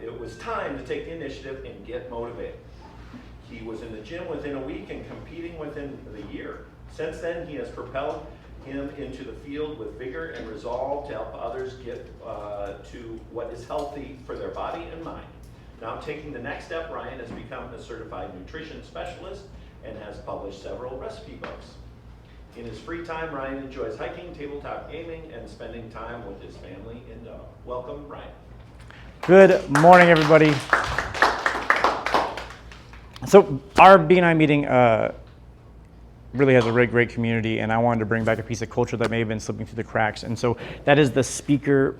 it was time to take the initiative and get motivated. He was in the gym within a week and competing within the year. Since then, he has propelled him into the field with vigor and resolve to help others get to what is healthy for their body and mind. Now taking the next step, Ryan has become a certified nutrition specialist and has published several recipe books. In his free time, Ryan enjoys hiking, tabletop gaming, and spending time with his family and dog. Welcome, Ryan. Good morning, everybody. So our BNI meeting really has a really great community, and I wanted to bring back a piece of culture that may have been slipping through the cracks. And so that is the speaker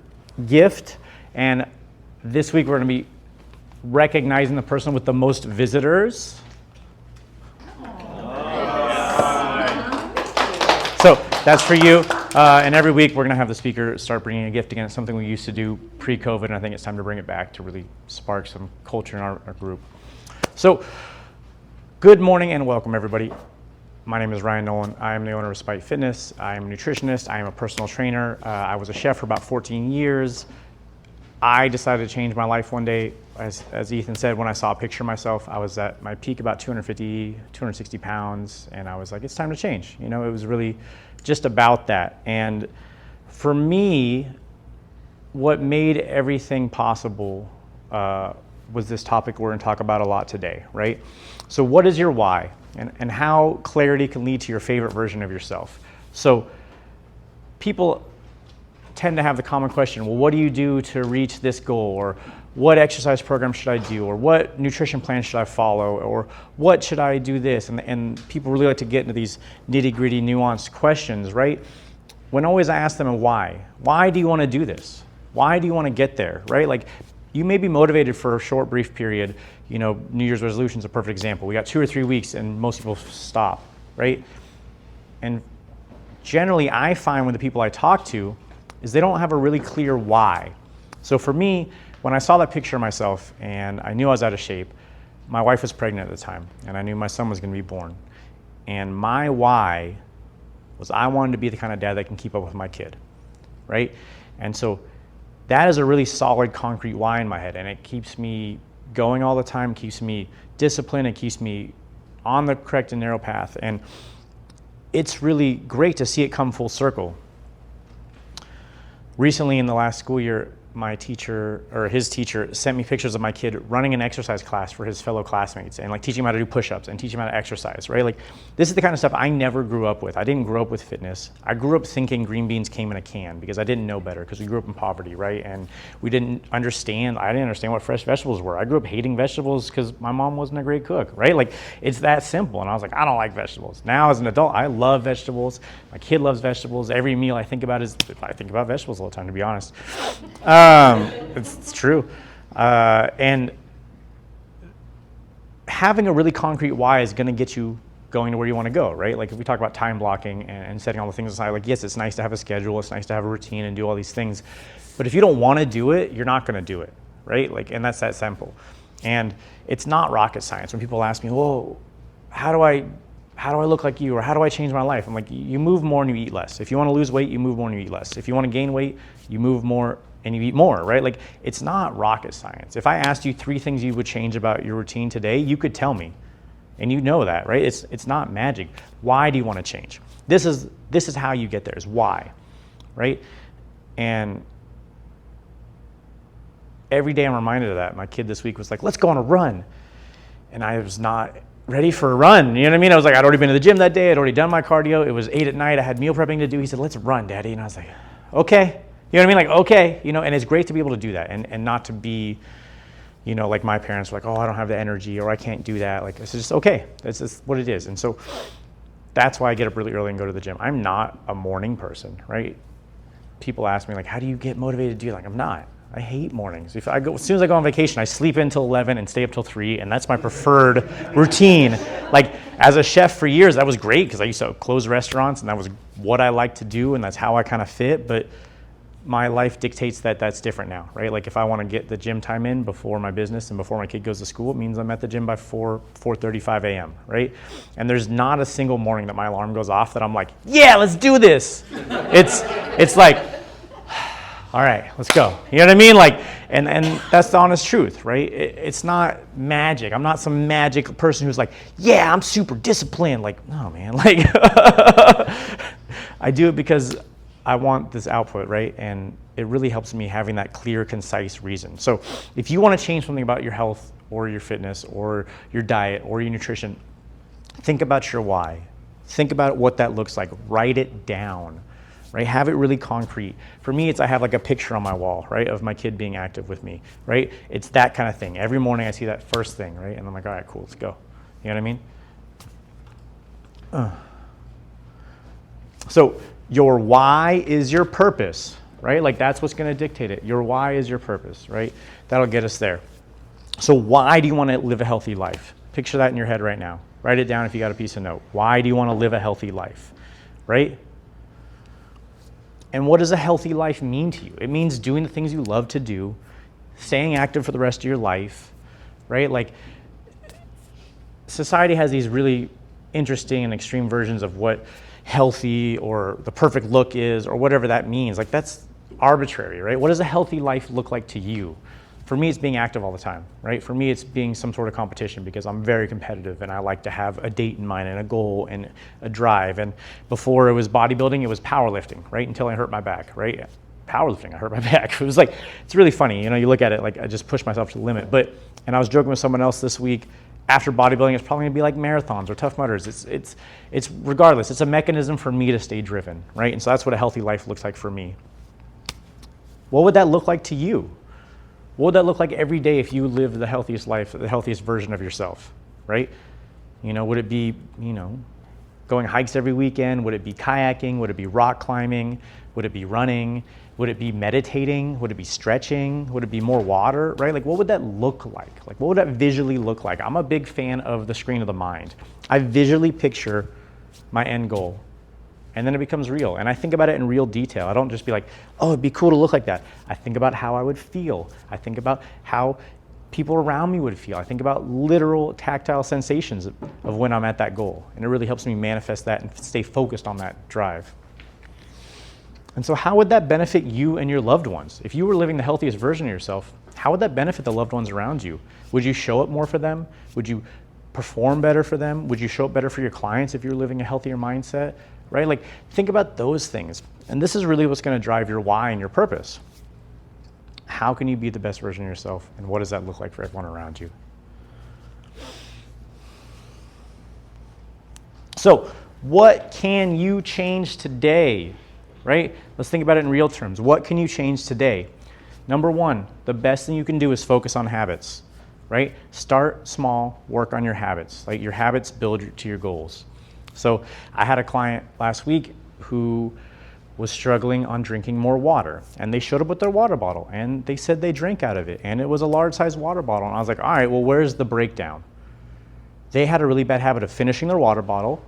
gift. And this week we're going to be recognizing the person with the most visitors. So that's for you. And every week we're going to have the speaker start bringing a gift again. It's something we used to do pre-COVID, and I think it's time to bring it back to really spark some culture in our group. So good morning and welcome, everybody. My name is Ryan Nolan. I am the owner of Spite Fitness. I am a nutritionist. I am a personal trainer. I was a chef for about 14 years. I decided to change my life one day. As Ethan said, when I saw a picture of myself, I was at my peak about 260 pounds, and I was like, it's time to change. You know, it was really just about that. And for me, what made everything possible was this topic we're going to talk about a lot today, right? So what is your why? And how clarity can lead to your favorite version of yourself. So people tend to have the common question, well, what do you do to reach this goal? Or what exercise program should I do? Or what nutrition plan should I follow? Or what should I do this? And people really like to get into these nitty-gritty, nuanced questions, right? When always I ask them, why? Why do you want to do this? Why do you want to get there, right? Like, you may be motivated for a short, brief period. You know, New Year's resolution is a perfect example. We got 2 or 3 weeks and most people stop, right? And generally I find with the people I talk to is they don't have a really clear why. So for me, when I saw that picture of myself and I knew I was out of shape, my wife was pregnant at the time and I knew my son was going to be born. And my why was I wanted to be the kind of dad that can keep up with my kid, right? And so that is a really solid, concrete why in my head, and it keeps me going all the time, keeps me disciplined, it keeps me on the correct and narrow path, and it's really great to see it come full circle. Recently in the last school year, my teacher, or his teacher, sent me pictures of my kid running an exercise class for his fellow classmates and like teaching him how to do push-ups and teaching him how to exercise, right? Like, this is the kind of stuff I never grew up with. I didn't grow up with fitness. I grew up thinking green beans came in a can because I didn't know better, because we grew up in poverty, right? And I didn't understand what fresh vegetables were. I grew up hating vegetables because my mom wasn't a great cook, right? Like, it's that simple. And I was like, I don't like vegetables. Now as an adult, I love vegetables. My kid loves vegetables. Every meal I think about I think about vegetables all the time, to be honest. It's true. And having a really concrete why is going to get you going to where you want to go, right? Like, if we talk about time blocking and setting all the things aside, like, yes, it's nice to have a schedule, it's nice to have a routine and do all these things, but if you don't want to do it, you're not going to do it, right? Like, and that's that simple. And it's not rocket science. When people ask me, well, how do I look like you, or how do I change my life? I'm like, you move more and you eat less. If you want to lose weight, you move more and you eat less. If you want to gain weight, you move more and you eat more, right? Like, it's not rocket science. If I asked you 3 things you would change about your routine today, you could tell me. And you know that, right? It's not magic. Why do you want to change? This is how you get there, is why, right? And every day I'm reminded of that. My kid this week was like, let's go on a run. And I was not ready for a run, you know what I mean? I was like, I'd already been to the gym that day, I'd already done my cardio, it was 8 at night, I had meal prepping to do. He said, let's run, Daddy. And I was like, okay. You know what I mean? Like, okay, you know, and it's great to be able to do that and not to be, you know, like my parents were like, oh, I don't have the energy, or I can't do that. Like, it's just okay. That's just what it is. And so that's why I get up really early and go to the gym. I'm not a morning person, right? People ask me, like, how do you get motivated to do it? Like, I'm not. I hate mornings. As soon as I go on vacation, I sleep until 11 and stay up till 3, and that's my preferred routine. Like, as a chef for years, that was great because I used to close restaurants, and that was what I like to do, and that's how I kind of fit. But my life dictates that that's different now, right? Like, if I want to get the gym time in before my business and before my kid goes to school, it means I'm at the gym by 4:35 a.m., right? And there's not a single morning that my alarm goes off that I'm like, yeah, let's do this. It's like, all right, let's go. You know what I mean? Like, And that's the honest truth, right? It's not magic. I'm not some magic person who's like, yeah, I'm super disciplined. Like, no, man. Like, I do it because I want this output, right? And it really helps me having that clear, concise reason. So if you want to change something about your health or your fitness or your diet or your nutrition, think about your why. Think about what that looks like. Write it down, right? Have it really concrete. For me, I have like a picture on my wall, right, of my kid being active with me, right? It's that kind of thing. Every morning I see that first thing, right? And I'm like, all right, cool, let's go. You know what I mean? So your why is your purpose, right? Like that's what's going to dictate it. Your why is your purpose, right? That'll get us there. So why do you want to live a healthy life? Picture that in your head right now. Write it down if you got a piece of note. Why do you want to live a healthy life, right? And what does a healthy life mean to you? It means doing the things you love to do, staying active for the rest of your life, right? Like society has these really interesting and extreme versions of what healthy or the perfect look is or whatever that means. Like that's arbitrary, right? What does a healthy life look like to you? For me, it's being active all the time, right? For me, it's being some sort of competition because I'm very competitive and I like to have a date in mind and a goal and a drive. And before it was bodybuilding, it was powerlifting, right? Until I hurt my back, right? Powerlifting, I hurt my back. It was like, it's really funny. You know, you look at it like I just pushed myself to the limit. And I was joking with someone else this week, after bodybuilding, it's probably gonna be like marathons or Tough Mudders. It's regardless, it's a mechanism for me to stay driven, right? And so that's what a healthy life looks like for me. What would that look like to you? What would that look like every day if you lived the healthiest life, the healthiest version of yourself, right? You know, would it be, you know, going hikes every weekend? Would it be kayaking? Would it be rock climbing? Would it be running? Would it be meditating? Would it be stretching? Would it be more water, right? Like, what would that look like? Like, what would that visually look like? I'm a big fan of the screen of the mind. I visually picture my end goal, and then it becomes real. And I think about it in real detail. I don't just be like, oh, it'd be cool to look like that. I think about how I would feel. I think about how people around me would feel. I think about literal tactile sensations of when I'm at that goal. And it really helps me manifest that and stay focused on that drive. And so how would that benefit you and your loved ones? If you were living the healthiest version of yourself, how would that benefit the loved ones around you? Would you show up more for them? Would you perform better for them? Would you show up better for your clients if you're living a healthier mindset, right? Like, think about those things. And this is really what's going to drive your why and your purpose. How can you be the best version of yourself? And what does that look like for everyone around you? So, what can you change today? Right? Let's think about it in real terms. What can you change today? Number one, the best thing you can do is focus on habits, right? Start small, work on your habits. Like your habits build to your goals. So I had a client last week who was struggling on drinking more water, and they showed up with their water bottle and they said they drank out of it, and it was a large size water bottle. And I was like, all right, well, where's the breakdown? They had a really bad habit of finishing their water bottle,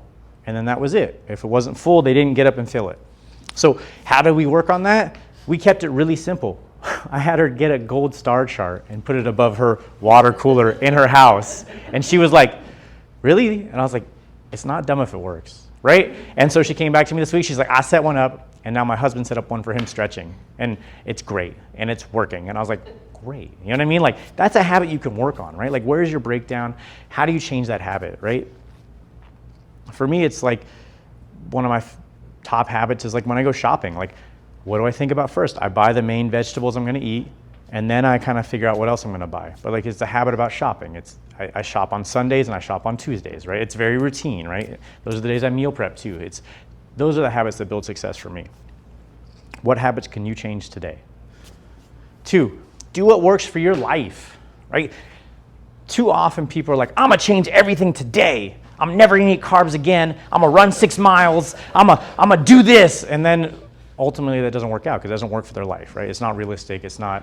and then that was it. If it wasn't full, they didn't get up and fill it. So how did we work on that? We kept it really simple. I had her get a gold star chart and put it above her water cooler in her house. And she was like, really? And I was like, it's not dumb if it works, right? And so she came back to me this week. She's like, I set one up, and now my husband set up one for him stretching. And it's great, and it's working. And I was like, great. You know what I mean? Like, that's a habit you can work on, right? Like, where's your breakdown? How do you change that habit, right? For me, it's like one of my top habits is like when I go shopping, like, what do I think about first? I buy the main vegetables I'm going to eat, and then I kind of figure out what else I'm going to buy. But like, it's a habit about shopping. I shop on Sundays and I shop on Tuesdays, right? It's very routine, right? Those are the days I meal prep too. Those are the habits that build success for me. What habits can you change today? 2, do what works for your life, right? Too often people are like, I'm going to change everything today. I'm never gonna eat carbs again. I'm gonna run 6 miles. I'm gonna do this. And then ultimately that doesn't work out because it doesn't work for their life, right? It's not realistic. It's not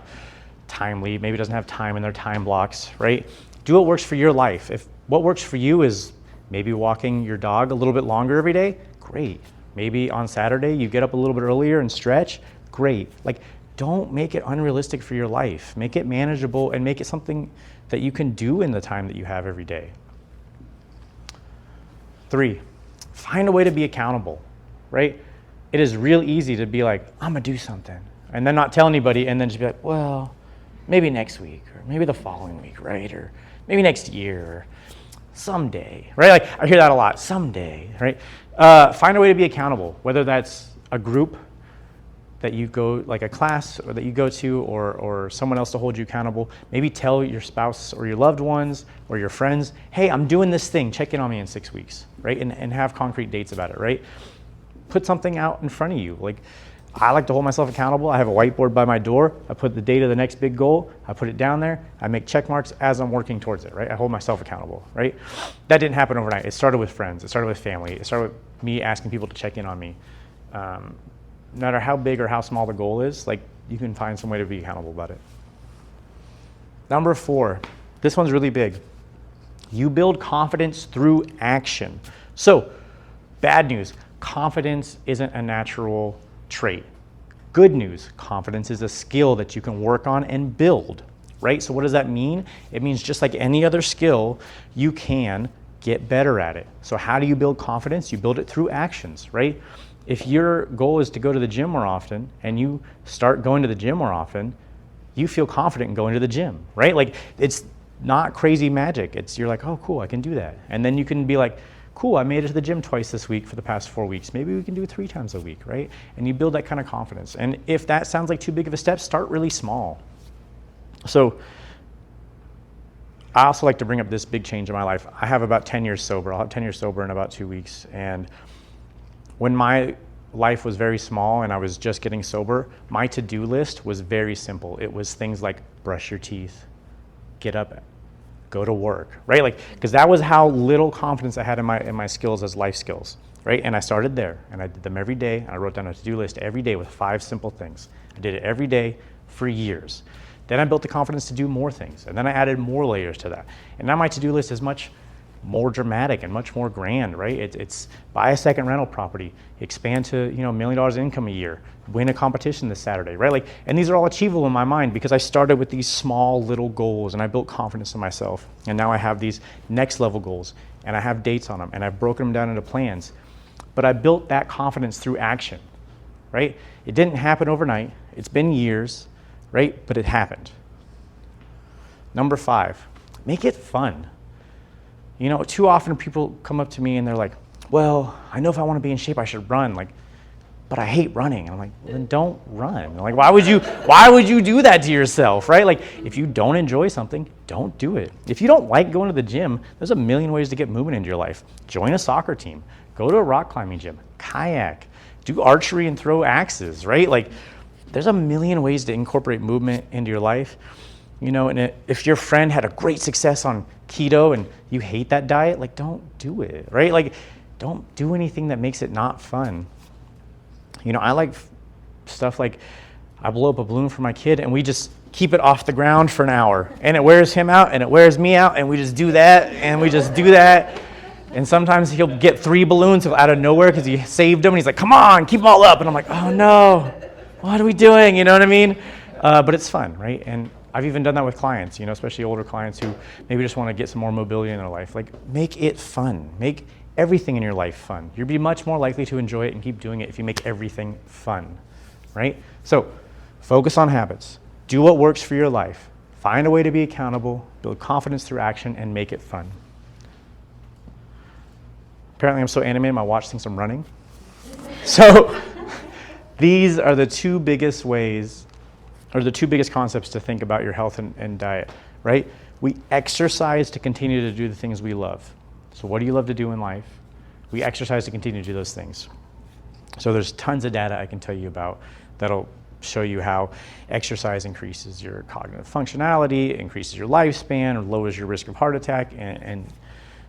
timely. Maybe it doesn't have time in their time blocks, right? Do what works for your life. If what works for you is maybe walking your dog a little bit longer every day, great. Maybe on Saturday you get up a little bit earlier and stretch, great. Like, don't make it unrealistic for your life. Make it manageable and make it something that you can do in the time that you have every day. 3, find a way to be accountable, right? It is real easy to be like, I'm gonna do something, and then not tell anybody, and then just be like, well, maybe next week, or maybe the following week, right? Or maybe next year, or someday, right? Like I hear that a lot, someday, right? Find a way to be accountable, whether that's a group that you go, like a class or that you go to, or someone else to hold you accountable. Maybe tell your spouse or your loved ones or your friends, hey, I'm doing this thing, check in on me in 6 weeks, right? And have concrete dates about it, right? Put something out in front of you. Like I like to hold myself accountable. I have a whiteboard by my door. I put the date of the next big goal. I put it down there. I make check marks as I'm working towards it, right? I hold myself accountable, right? That didn't happen overnight. It started with friends. It started with family. It started with me asking people to check in on me. No matter how big or how small the goal is, like you can find some way to be accountable about it. Number 4, this one's really big. You build confidence through action. So, bad news, confidence isn't a natural trait. Good news, confidence is a skill that you can work on and build, right? So what does that mean? It means just like any other skill, you can get better at it. So how do you build confidence? You build it through actions, right? If your goal is to go to the gym more often and you start going to the gym more often, you feel confident in going to the gym, right? Like it's not crazy magic. You're like, oh, cool, I can do that. And then you can be like, cool, I made it to the gym twice this week for the past 4 weeks. Maybe we can do it 3 times a week, right? And you build that kind of confidence. And if that sounds like too big of a step, start really small. So I also like to bring up this big change in my life. I have about 10 years sober. I'll have 10 years sober in about 2 weeks. And when my life was very small and I was just getting sober, my to-do list was very simple. It was things like brush your teeth, get up, go to work, right? Like, because that was how little confidence I had in my skills as life skills, right? And I started there and I did them every day. And I wrote down a to-do list every day with 5 simple things. I did it every day for years. Then I built the confidence to do more things. And then I added more layers to that. And now my to-do list is much more dramatic and much more grand, right? It's buy a second rental property, expand to $1 million in income a year, win a competition this Saturday, right? Like, and these are all achievable in my mind because I started with these small little goals and I built confidence in myself. And now I have these next level goals and I have dates on them and I've broken them down into plans. But I built that confidence through action, right? It didn't happen overnight. It's been years, right? But it happened. Number 5, make it fun. Too often people come up to me and they're like, well, I know if I want to be in shape, I should run. Like, but I hate running. And I'm like, then don't run. Like, why would you do that to yourself, right? Like, if you don't enjoy something, don't do it. If you don't like going to the gym, there's a million ways to get movement into your life. Join a soccer team, go to a rock climbing gym, kayak, do archery and throw axes, right? Like, there's a million ways to incorporate movement into your life. And if your friend had a great success on keto and you hate that diet, like, don't do it, right? Like, don't do anything that makes it not fun. I like stuff like I blow up a balloon for my kid and we just keep it off the ground for an hour and it wears him out and it wears me out and we just do that and we just do that. And sometimes he'll get 3 balloons out of nowhere because he saved them and he's like, come on, keep them all up. And I'm like, oh no, what are we doing? You know what I mean? But it's fun, right? And I've even done that with clients, especially older clients who maybe just want to get some more mobility in their life. Like, make it fun. Make everything in your life fun. You'll be much more likely to enjoy it and keep doing it if you make everything fun, right? So, focus on habits. Do what works for your life. Find a way to be accountable, build confidence through action, and make it fun. Apparently, I'm so animated, my watch thinks I'm running. So, these are the 2 biggest ways, or the 2 biggest concepts to think about your health and diet, right? We exercise to continue to do the things we love. So what do you love to do in life? We exercise to continue to do those things. So there's tons of data I can tell you about that'll show you how exercise increases your cognitive functionality, increases your lifespan, or lowers your risk of heart attack and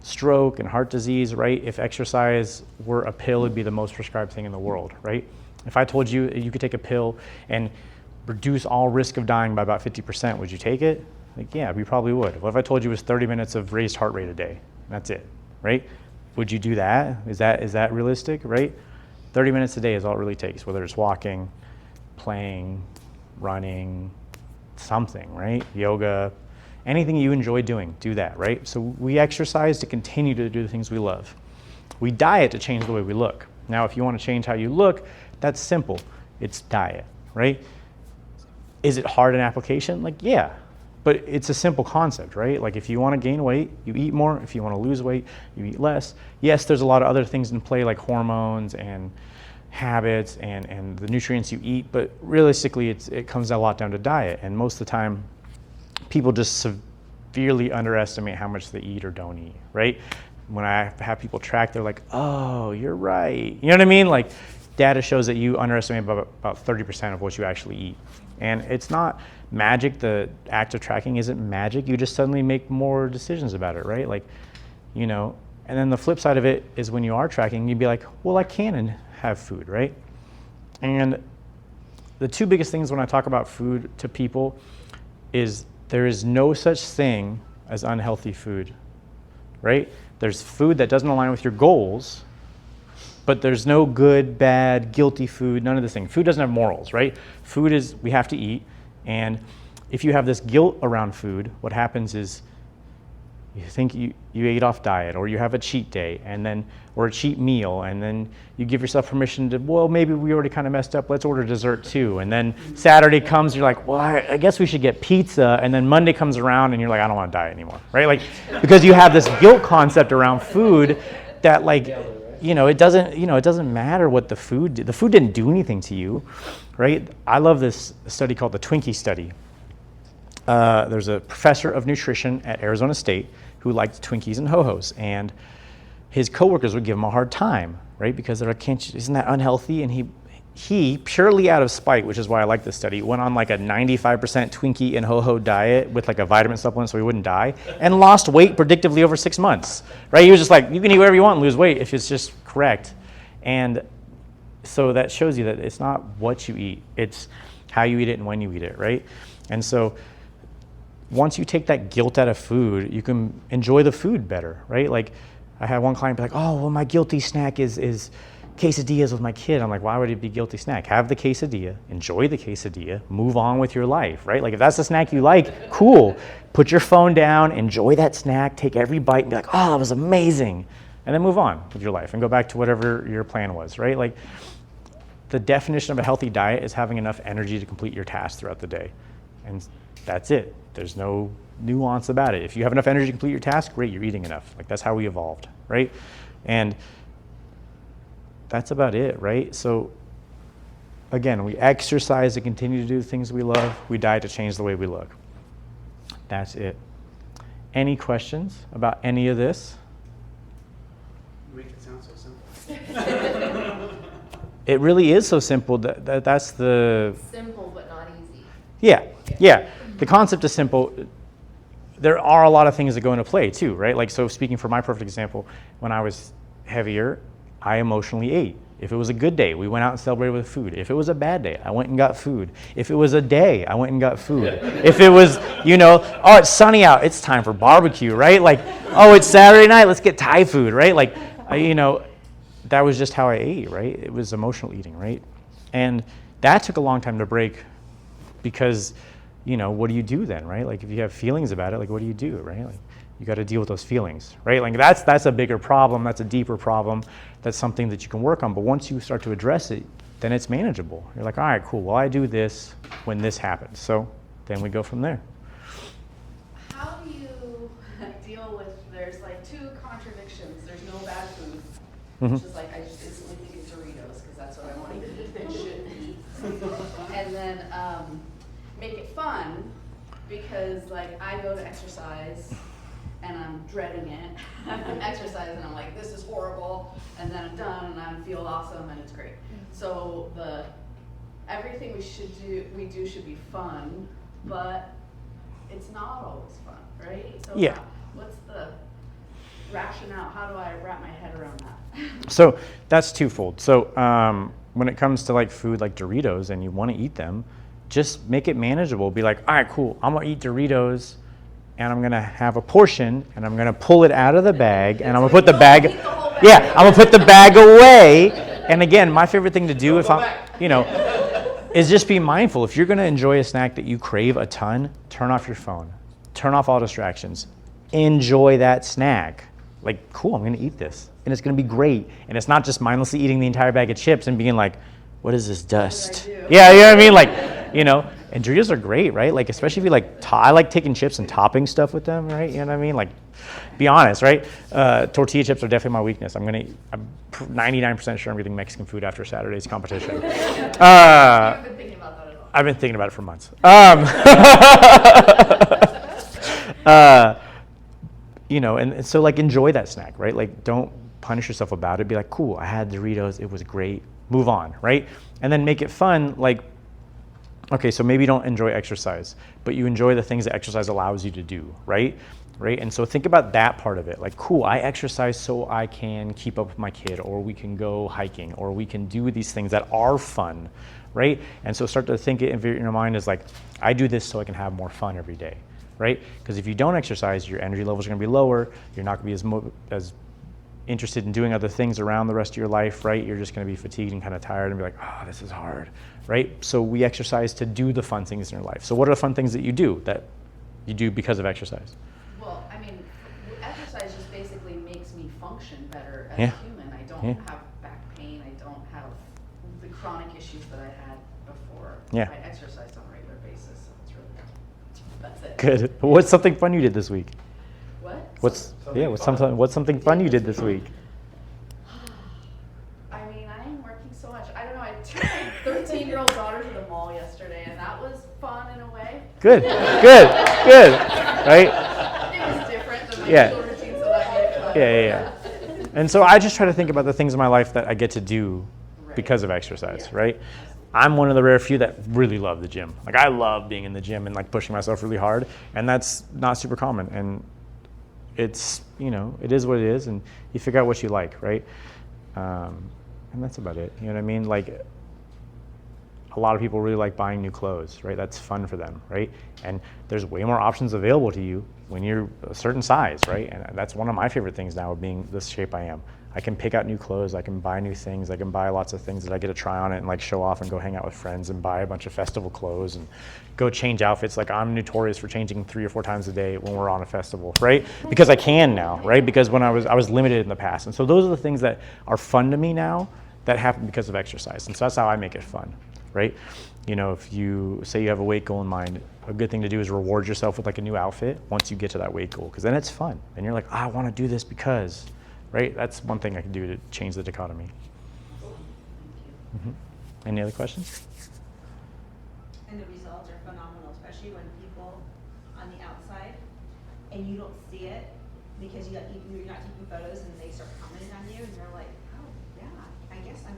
stroke and heart disease, right? If exercise were a pill, it'd be the most prescribed thing in the world, right? If I told you you could take a pill and reduce all risk of dying by about 50%, would you take it? Like, yeah, we probably would. What if I told you it was 30 minutes of raised heart rate a day? That's it, right? Would you do that? Is that realistic, right? 30 minutes a day is all it really takes, whether it's walking, playing, running, something, right? Yoga, anything you enjoy doing, do that, right? So we exercise to continue to do the things we love. We diet to change the way we look. Now, if you want to change how you look, that's simple. It's diet, right? Is it hard in application? Like, yeah, but it's a simple concept, right? Like if you want to gain weight, you eat more. If you want to lose weight, you eat less. Yes, there's a lot of other things in play like hormones and habits and the nutrients you eat, but realistically it comes a lot down to diet. And most of the time, people just severely underestimate how much they eat or don't eat, right? When I have people track, they're like, oh, you're right. You know what I mean? Like data shows that you underestimate about 30% of what you actually eat. And it's not magic. The act of tracking isn't magic. You just suddenly make more decisions about it, right? Like, you know, and then the flip side of it is when you are tracking, you'd be like, well, I can have food, right? And the two biggest things when I talk about food to people is there is no such thing as unhealthy food, right? There's food that doesn't align with your goals, but there's no good, bad, guilty food, none of this thing. Food doesn't have morals, right? Food is, we have to eat, and if you have this guilt around food, what happens is you think you ate off diet, or you have a cheat day, and then, or a cheat meal, and then you give yourself permission to, well, maybe we already kind of messed up, let's order dessert too. And then Saturday comes, you're like, well, I guess we should get pizza. And then Monday comes around and you're like, I don't want to diet anymore, right? Like, because you have this guilt concept around food that like, it doesn't matter what the food did. The food didn't do anything to you, right? I love this study called the Twinkie study. There's a professor of nutrition at Arizona State who liked Twinkies and Ho-Hos, and his coworkers would give him a hard time, right? Because they're like, isn't that unhealthy? And he purely out of spite, which is why I like this study, went on like a 95% Twinkie and Ho-Ho diet with like a vitamin supplement so he wouldn't die, and lost weight predictably over 6 months, right? He was just like, you can eat whatever you want and lose weight if it's just correct. And so that shows you that it's not what you eat, it's how you eat it and when you eat it, right? And so once you take that guilt out of food, you can enjoy the food better, right? Like I had one client be like, oh, well, my guilty snack is quesadillas with my kid. I'm like, why would it be guilty snack? Have the quesadilla, enjoy the quesadilla, move on with your life, right? Like if that's the snack you like, cool. Put your phone down, enjoy that snack, take every bite and be like, oh, that was amazing. And then move on with your life and go back to whatever your plan was, right? Like the definition of a healthy diet is having enough energy to complete your tasks throughout the day. And that's it. There's no nuance about it. If you have enough energy to complete your task, great, you're eating enough. Like that's how we evolved, right? And that's about it, right? So again, we exercise to continue to do the things we love. We diet to change the way we look. That's it. Any questions about any of this? You make it sound so simple. It really is so simple. That's the... Simple but not easy. Yeah. The concept is simple. There are a lot of things that go into play too, right? Like, so speaking for my perfect example, when I was heavier, I emotionally ate. If it was a good day, we went out and celebrated with food. If it was a bad day, I went and got food. If it was a day, I went and got food. If it was, oh, it's sunny out, it's time for barbecue, right? Like, oh, it's Saturday night, let's get Thai food, right? Like, that was just how I ate, right? It was emotional eating, right? And that took a long time to break because, what do you do then, right? Like if you have feelings about it, like what do you do, right? Like you got to deal with those feelings, right? Like that's a bigger problem, that's a deeper problem, that's something that you can work on. But once you start to address it, then it's manageable. You're like, all right, cool, well I do this when this happens. So then we go from there. How do you deal with, there's like two contradictions. There's no bad food, which is like, I just instantly think of Doritos because that's what I want to eat and shouldn't eat. And then make it fun because like I go to exercise and I'm dreading it. I'm exercising and I'm like, this is horrible. And then I'm done and I feel awesome and it's great. So everything we do should be fun, but it's not always fun, right? So yeah. What's the rationale? How do I wrap my head around that? So that's twofold. So when it comes to like food like Doritos and you want to eat them, just make it manageable. Be like, all right, cool, I'm gonna eat Doritos and I'm gonna have a portion and I'm gonna pull it out of the bag and I'm gonna put the bag, I'm gonna put the bag away. And again, my favorite thing to do if I'm, is just be mindful. If you're gonna enjoy a snack that you crave a ton, turn off your phone, turn off all distractions, enjoy that snack. Like, cool, I'm gonna eat this and it's gonna be great. And it's not just mindlessly eating the entire bag of chips and being like, what is this dust? What did I do? Yeah, you know what I mean? Like, And Doritos are great, right? Like, especially if you like, I like taking chips and topping stuff with them, right? You know what I mean? Like, be honest, right? Tortilla chips are definitely my weakness. I'm 99% sure I'm getting Mexican food after Saturday's competition. You haven't been thinking about that at all. I've been thinking about it for months. You know, and so like enjoy that snack, right? Like don't punish yourself about it. Be like, cool, I had Doritos, it was great. Move on, right? And then make it fun. Like, okay, so maybe you don't enjoy exercise, but you enjoy the things that exercise allows you to do, right? Right? And so think about that part of it. Like, cool, I exercise so I can keep up with my kid, or we can go hiking, or we can do these things that are fun, right? And so start to think it in your mind as like, I do this so I can have more fun every day, right? Because if you don't exercise, your energy levels are going to be lower. You're not going to be as interested in doing other things around the rest of your life, right? You're just going to be fatigued and kind of tired and be like, oh, this is hard, right? So we exercise to do the fun things in your life. So what are the fun things that you do because of exercise? Well, I mean, exercise just basically makes me function better as Yeah. a human. I don't Yeah. have back pain. I don't have the chronic issues that I had before. Yeah. I exercised on a regular basis, so it's really that's it. Good. What's something fun you did this week? What? What's something fun you did this week? I mean, I am working so much. I don't know. I took my 13-year-old daughter to the mall yesterday, and that was fun in a way. Good, right? It was different than my Yeah. usual routine, so that made it fun. Yeah. And so I just try to think about the things in my life that I get to do Right. because of exercise, Yeah. right? I'm one of the rare few that really love the gym. Like I love being in the gym and like pushing myself really hard, and that's not super common. And it's, you know, it is what it is, and you figure out what you like, right? And that's about it. You know what I mean? Like a lot of people really like buying new clothes, right? That's fun for them, right? And there's way more options available to you when you're a certain size, right? And that's one of my favorite things now, being this shape I am. I can pick out new clothes, I can buy new things, I can buy lots of things that I get to try on it and like show off and go hang out with friends and buy a bunch of festival clothes and go change outfits. Like I'm notorious for changing 3 or 4 times a day when we're on a festival, right? Because I can now, right? Because when I was limited in the past. And so those are the things that are fun to me now that happen because of exercise. And so that's how I make it fun, right? You know, if you say you have a weight goal in mind, a good thing to do is reward yourself with like a new outfit once you get to that weight goal, because then it's fun. And you're like, oh, I want to do this because, right? That's one thing I can do to change the dichotomy. Any other questions? And the results are phenomenal, especially when people on the outside and you don't see it because you're not taking photos and they start commenting on you and you're like, oh yeah, I guess I'm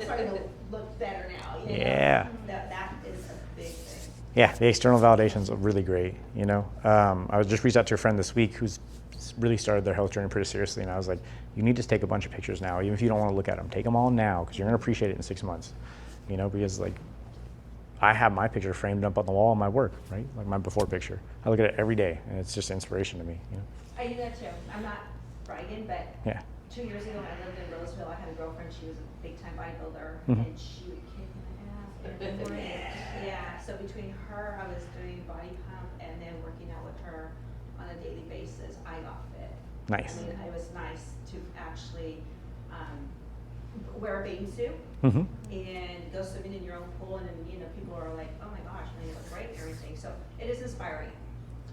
starting to look better now. You know? Yeah. That is a big thing. Yeah, the external validations are really great, you know. I was just reached out to a friend this week who's really started their health journey pretty seriously, and I was like, you need to take a bunch of pictures now, even if you don't want to look at them. Take them all now, because you're going to appreciate it in 6 months, you know, because like I have my picture framed up on the wall in my work, right? Like my before picture. I look at it every day, and it's just inspiration to me, you know. I do that too. I'm not bragging, but Yeah. 2 years ago when I lived in Roseville, I had a girlfriend, she was a big time bodybuilder, Mhm. and she would kick my ass every morning. Yeah, so between her, I was doing body pump and then working out with her on a daily basis, I got fit. Nice. I mean, it was nice to actually wear a bathing suit Mm-hmm. and go swimming in your own pool, and then, you know, people are like, oh my gosh, I mean, it was great and everything. So it is inspiring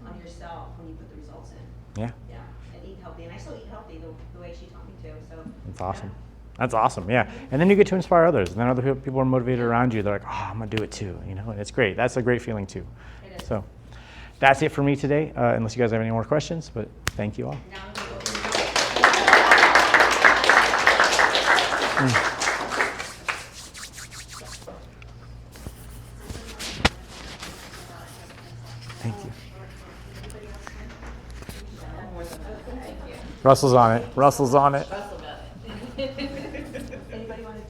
on yourself when you put the results in. Yeah. Yeah, and eat healthy, and I still eat healthy the way she taught me to, so. That's awesome. That's awesome, yeah. And then you get to inspire others, and then other people are motivated around you. They're like, oh, I'm gonna do it too, you know, and it's great. That's a great feeling too. It is. So that's it for me today, unless you guys have any more questions, but thank you all. Now I'm gonna go in. Thank you. Russell's on it.